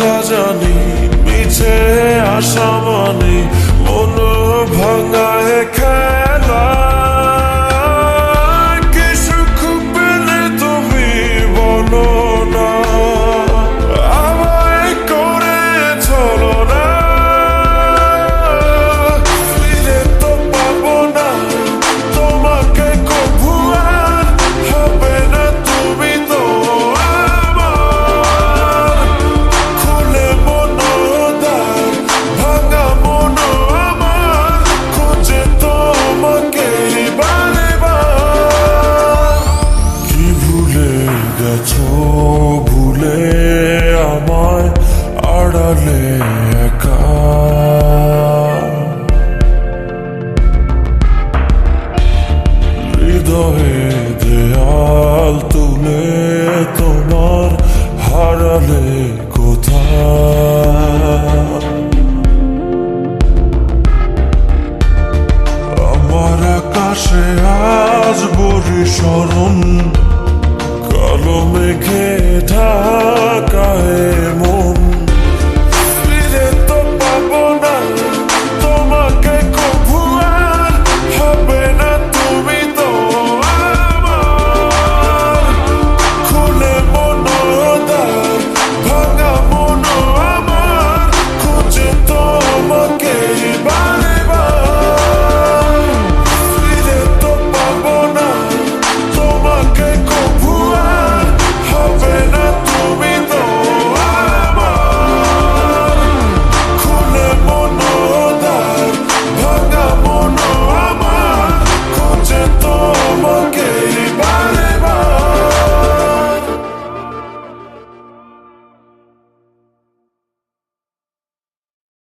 আশা জানি মিছে আশা মানি মন ভাঙায় খেলা কি সুখ পেলে তুমি বলো না আমায় করে চলো না ফিরে তো পাবো না তোমাকে কভু আর হবে না তুমি তো আমার খুলে মনোদ্বার ভাঙা মন আমার খুঁজে তোমাকে বারে বার কি ভুলে গেছো ভুলে আমায় আড়ালে একা হৃদয়ে দেয়াল তুলে তোমার হারালে কোথায় আমার আকাশে আজ বরিশরণ কালো মেঘে ঢাকায়